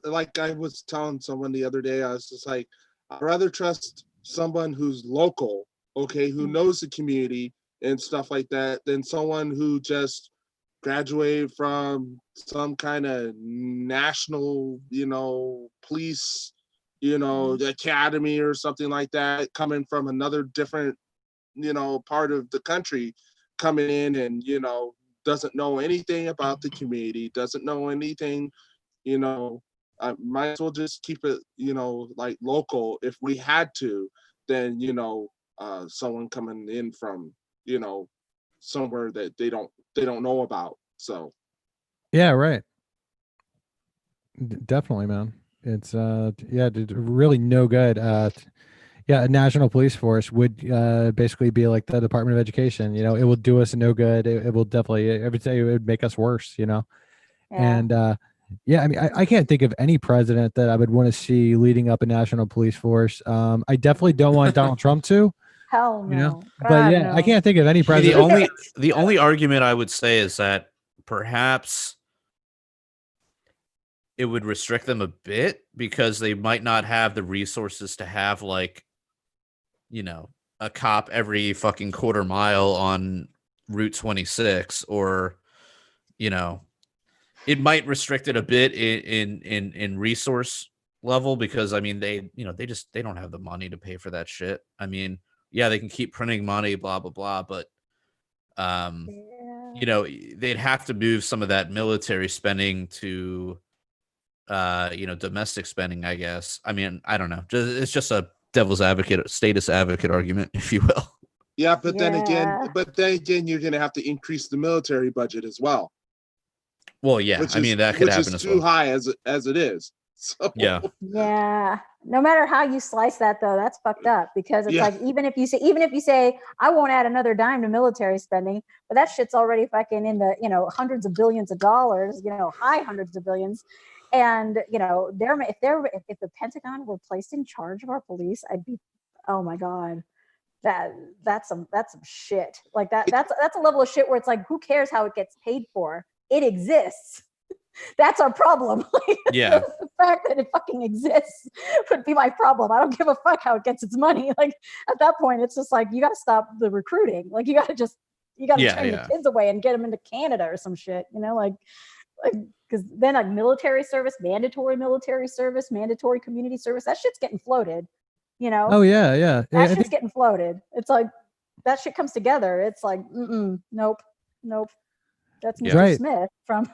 like I was telling someone the other day, I was just like, I'd rather trust someone who's local, okay, who knows the community and stuff like that, than someone who just graduated from some kind of national, you know, police, you know, academy or something like that, coming from another different, you know, part of the country, coming in and, you know, doesn't know anything about the community, doesn't know anything, you know. I might as well just keep it, you know, like local if we had to, than, you know, someone coming in from, you know, somewhere that they don't know about. So Yeah, right. Definitely, man. It's really no good. A national police force would basically be like the Department of Education. You know, it will do us no good. It will definitely, every day it would make us worse, you know. And I mean, I can't think of any president that I would want to see leading up a national police force. I definitely don't want Donald Trump to. Hell no. You know? God, But yeah, no. I can't think of any The president. only argument I would say is that perhaps it would restrict them a bit, because they might not have the resources to have, like, you know, a cop every fucking quarter mile on Route 26, or, you know, it might restrict it a bit in resource level, because I mean, they don't have the money to pay for that shit. I mean, yeah, they can keep printing money, blah blah blah, but you know, they'd have to move some of that military spending to you know, domestic spending, I guess. I mean, I don't know. It's just a devil's advocate, status advocate argument, if you will. yeah, but then again, you're gonna have to increase the military budget as well. Well, yeah, I mean, that could happen as well. Which is too high as it is. So Yeah. No matter how you slice that, though, that's fucked up, because it's like, even if you say I won't add another dime to military spending, but that shit's already fucking in the, you know, hundreds of billions of dollars, you know, high hundreds of billions. And, you know, if the Pentagon were placed in charge of our police, I'd be, oh my God, that's some shit. Like that's a level of shit where it's like, who cares how it gets paid for? It exists. That's our problem. Yeah. The fact that it fucking exists would be my problem. I don't give a fuck how it gets its money. Like at that point, it's just like, you got to stop the recruiting. Like you got to turn the kids away and get them into Canada or some shit, like, because then like military service, mandatory community service, that shit's getting floated, Oh yeah. That shit's getting floated. It's like, that shit comes together. It's like, nope. That's Mr. Smith from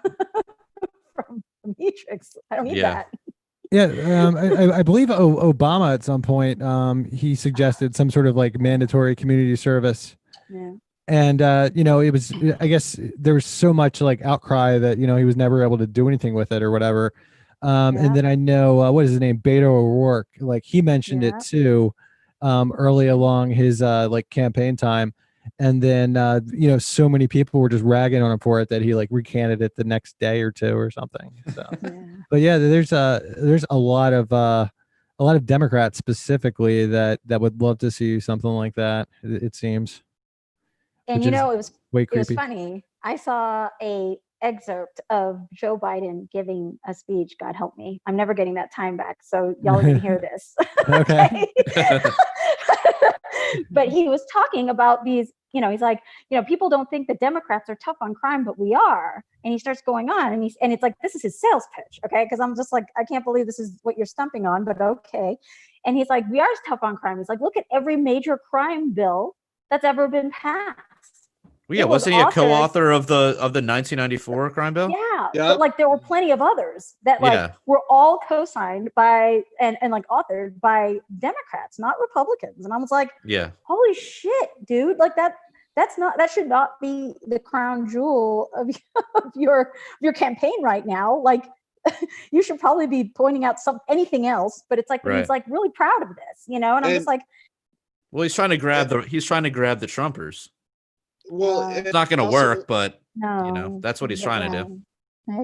Matrix. I don't need that. Yeah, I believe Obama at some point, he suggested some sort of like mandatory community service. Yeah. And, it was, I guess there was so much like outcry that, he was never able to do anything with it or whatever. And then I know, what is his name? Beto O'Rourke, like he mentioned it too, early along his like campaign time. And then, so many people were just ragging on him for it that he like recanted it the next day or two or something. So, but yeah, there's a lot of Democrats specifically that would love to see something like that. It seems. And it was way creepy. It was funny. I saw a excerpt of Joe Biden giving a speech. God help me, I'm never getting that time back. So y'all are gonna hear this. Okay. But he was talking about these. He's like, people don't think that Democrats are tough on crime, but we are. And he starts going on, and it's like, this is his sales pitch, okay? Because I'm just like, I can't believe this is what you're stumping on, but okay. And he's like, we are tough on crime. He's like, look at every major crime bill that's ever been passed. Well, yeah, wasn't he a co-author of the 1994 crime bill? Yeah, but like there were plenty of others that were all co-signed by and like authored by Democrats, not Republicans. And I was like, yeah, holy shit, dude! Like that should not be the crown jewel of your campaign right now. Like you should probably be pointing out anything else. But it's like he's like really proud of this, and I'm just like, well, he's trying to grab the Trumpers. Well, it's not going to work, but that's what he's trying to do.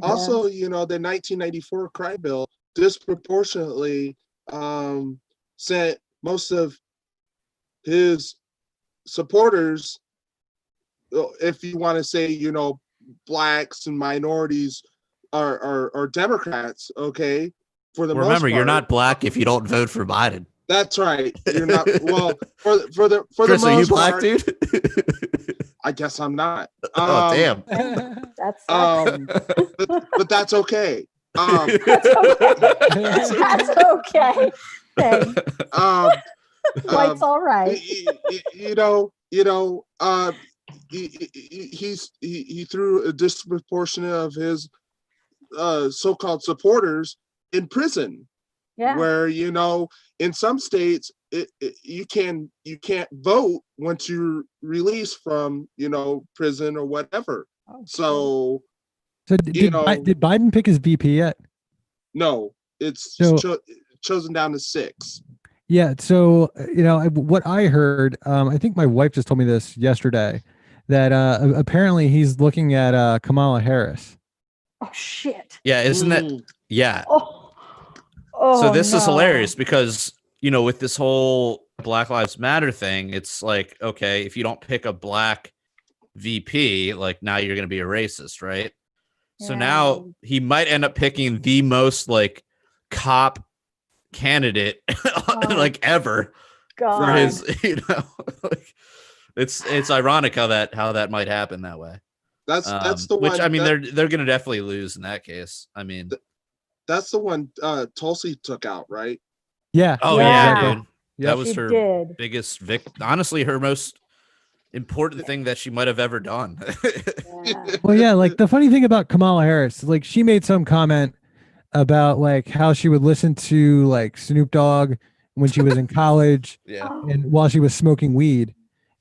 Also, the 1994 crime bill disproportionately sent most of his supporters, if you want to say, blacks and minorities are Democrats, okay? For the most remember, part, you're not black if you don't vote for Biden. That's right. You're not. Well, for the Chris, most are you black, part, dude? I guess I'm not. Oh damn. That's but that's okay. That's okay. White's all right. He threw a disproportionate of his so-called supporters in prison. Yeah. Where in some states you can't vote once you're released from prison or whatever. So did Biden pick his VP yet? No, it's chosen down to 6. Yeah. So what I heard, I think my wife just told me this yesterday, that apparently he's looking at Kamala Harris. Oh shit. Yeah, isn't that? Yeah. Oh, so this is hilarious because, with this whole Black Lives Matter thing, it's like, okay, if you don't pick a black VP, like now you're going to be a racist, right? Yeah. So now he might end up picking the most like cop candidate like ever for his, like, it's ironic how that might happen that way. That's the one. Which I mean, they're going to definitely lose in that case. I mean. That's the one Tulsi took out, right? Yeah. Oh yeah, dude. Yep. That was her biggest honestly, her most important thing that she might have ever done. Well, yeah, like the funny thing about Kamala Harris, like she made some comment about like how she would listen to like Snoop Dogg when she was in college and while she was smoking weed.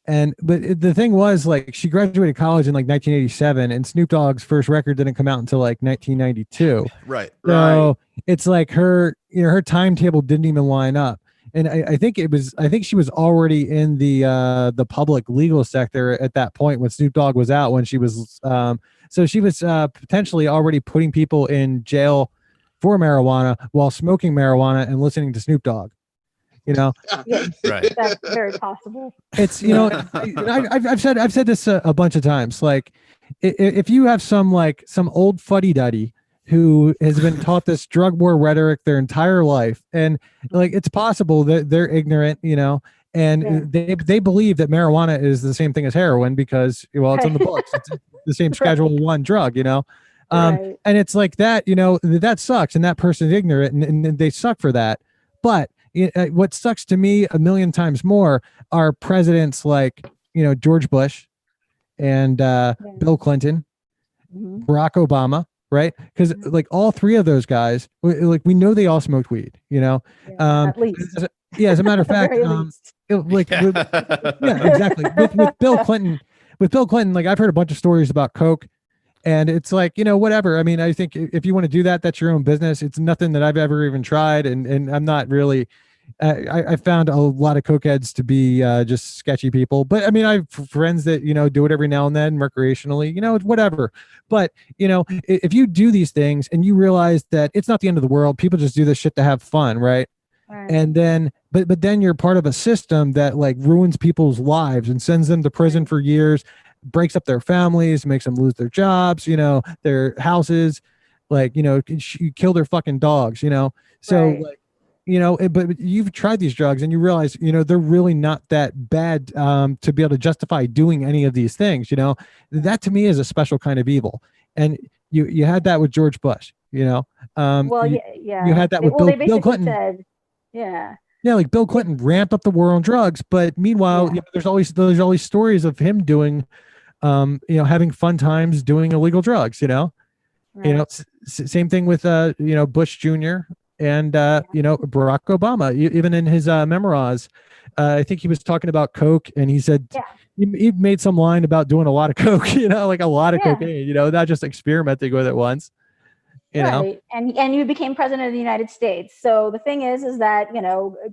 But the thing was, like, she graduated college in like 1987, and Snoop Dogg's first record didn't come out until like 1992. Right. So it's like her timetable didn't even line up. And I think she was already in the public legal sector at that point when Snoop Dogg was out. When she was so she was potentially already putting people in jail for marijuana while smoking marijuana and listening to Snoop Dogg. Yeah, Right. that's very possible. It's I've said this a bunch of times. Like, if you have some old fuddy-duddy who has been taught this drug war rhetoric their entire life, and like it's possible that they're ignorant, and they believe that marijuana is the same thing as heroin because it's on the books. It's the same Schedule 1 drug, Right. and it's like that, that sucks, and that person's ignorant, and they suck for that. But what sucks to me a million times more are presidents like George Bush and Bill Clinton, Barack Obama, right? Because like all three of those guys, we know they all smoked weed, At least. As a matter of fact, exactly. With Bill Clinton, like I've heard a bunch of stories about coke. And it's like, whatever. I mean, I think if you want to do that, that's your own business. It's nothing that I've ever even tried. And I'm not really, I found a lot of cokeheads to be just sketchy people. But I mean, I have friends that, do it every now and then recreationally, whatever. But, if you do these things and you realize that it's not the end of the world, people just do this shit to have fun, right? And then, but then you're part of a system that like ruins people's lives and sends them to prison for years, breaks up their families, makes them lose their jobs, their houses, like, you kill their fucking dogs, so like, but you've tried these drugs and you realize, they're really not that bad to be able to justify doing any of these things, that to me is a special kind of evil. And you had that with George Bush, you had that with Bill Clinton. Like Bill Clinton ramped up the war on drugs, but meanwhile, there's always stories of him doing having fun times doing illegal drugs, same thing with, Bush Jr. and, Barack Obama, even in his memoirs, I think he was talking about coke and he said he made some line about doing a lot of coke, like a lot of cocaine, not just experimenting with it once, right. And you became president of the United States. So the thing is that,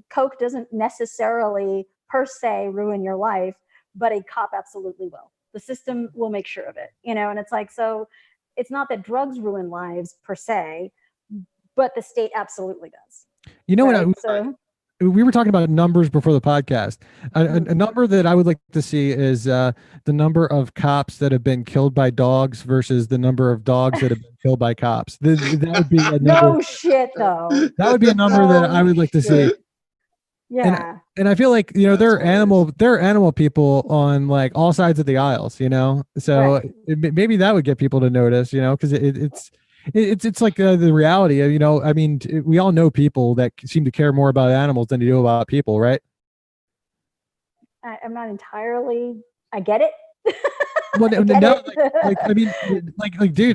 coke doesn't necessarily per se ruin your life, but a cop absolutely will. The system will make sure of it, and it's like, so it's not that drugs ruin lives per se, but the state absolutely does. We were talking about numbers before the podcast. A number that I would like to see is the number of cops that have been killed by dogs versus the number of dogs that have been killed by cops. That would be a number. No shit, though. That would be a number that I would like to see. Yeah. And I feel like, there are animal people on like all sides of the aisles, so maybe that would get people to notice, because it's like the reality of, I mean, we all know people that seem to care more about animals than they do about people, right? I'm not entirely, I get it. Well, dude,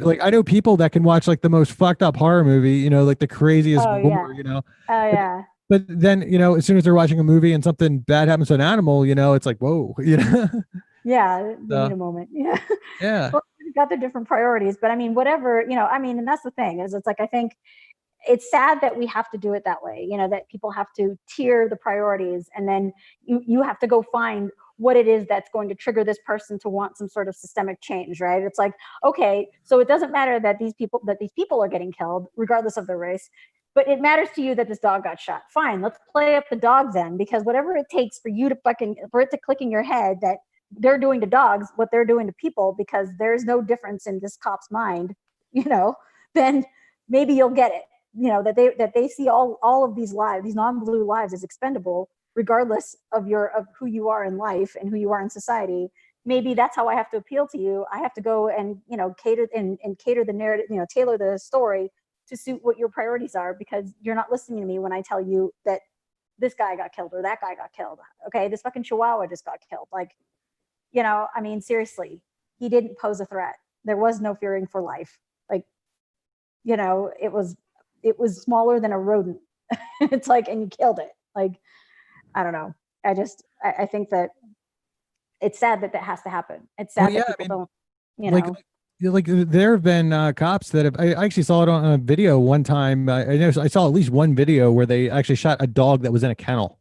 like I know people that can watch like the most fucked up horror movie, like the craziest gore, Oh yeah. But then, as soon as they're watching a movie and something bad happens to an animal, it's like, whoa, Yeah, they need a moment. Yeah. Yeah. Well, we've got their different priorities, but I mean, whatever, and that's the thing is, it's like, I think it's sad that we have to do it that way, that people have to tier the priorities, and then you have to go find what it is that's going to trigger this person to want some sort of systemic change, right? It's like, okay, so it doesn't matter that these people are getting killed, regardless of their race. But it matters to you that this dog got shot. Fine, let's play up the dogs then, because whatever it takes for you to for it to click in your head that they're doing to dogs what they're doing to people, because there's no difference in this cop's mind, then maybe you'll get it. That they see all of these lives, these non-blue lives, as expendable, regardless of who you are in life and who you are in society. Maybe that's how I have to appeal to you. I have to go and cater the narrative, tailor the story to suit what your priorities are, because you're not listening to me when I tell you that this guy got killed or that guy got killed. Okay, this fucking Chihuahua just got killed. Like, I mean, seriously, he didn't pose a threat. There was no fearing for life. Like, it was smaller than a rodent. It's like, and you killed it. Like, I don't know. I think that it's sad that has to happen. It's sad that people don't, like there have been cops that have. I actually saw it on a video one time. I saw at least one video where they actually shot a dog that was in a kennel.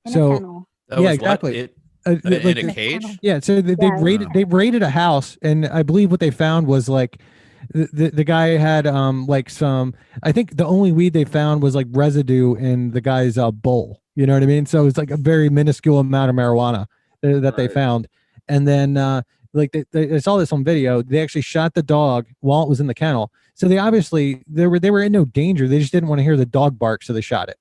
A kennel. Exactly. In a cage. Yeah, so they raided a house, and I believe what they found was like the guy had like some, I think the only weed they found was like residue in the guy's bowl. You know what I mean? So it's like a very minuscule amount of marijuana that they Right. found. And then like they saw this on video. They actually shot the dog while it was in the kennel. So they obviously they were in no danger. They just didn't want to hear the dog bark, so they shot it.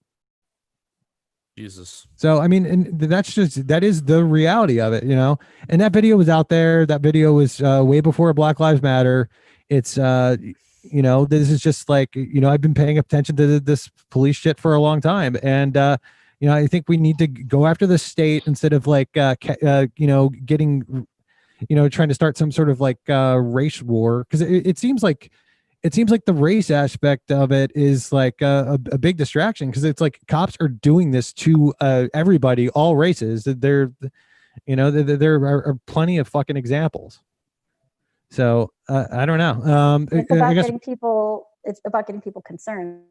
Jesus. So I mean, and that is the reality of it, you know. And that video was out there. That video was way before Black Lives Matter. It's you know, this is just like, you know, I've been paying attention to this police shit for a long time, and you know, I think we need to go after the state instead of like you know, getting, you know, trying to start some sort of like race war, because it seems like the race aspect of it is like a big distraction, because it's like cops are doing this to everybody, all races. They're, you know, there are plenty of fucking examples. So I don't know. It's about I guess, getting people. It's about getting people concerned.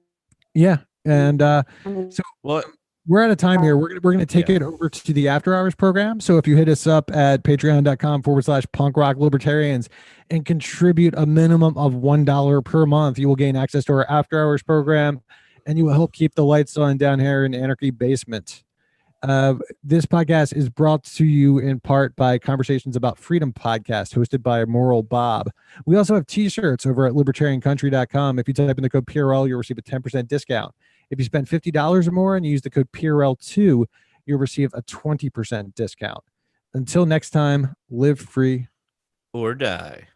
yeah. And I mean, so Well, we're out of time here. We're going to take Yeah. it over to the after hours program. So if you hit us up at patreon.com/punk rock libertarians and contribute a minimum of $1 per month, you will gain access to our after hours program, and you will help keep the lights on down here in Anarchy Basement. This podcast is brought to you in part by Conversations About Freedom podcast, hosted by Moral Bob. We also have t-shirts over at libertariancountry.com. If you type in the code PRL, you'll receive a 10% discount. If you spend $50 or more and you use the code PRL2, you'll receive a 20% discount. Until next time, live free or die.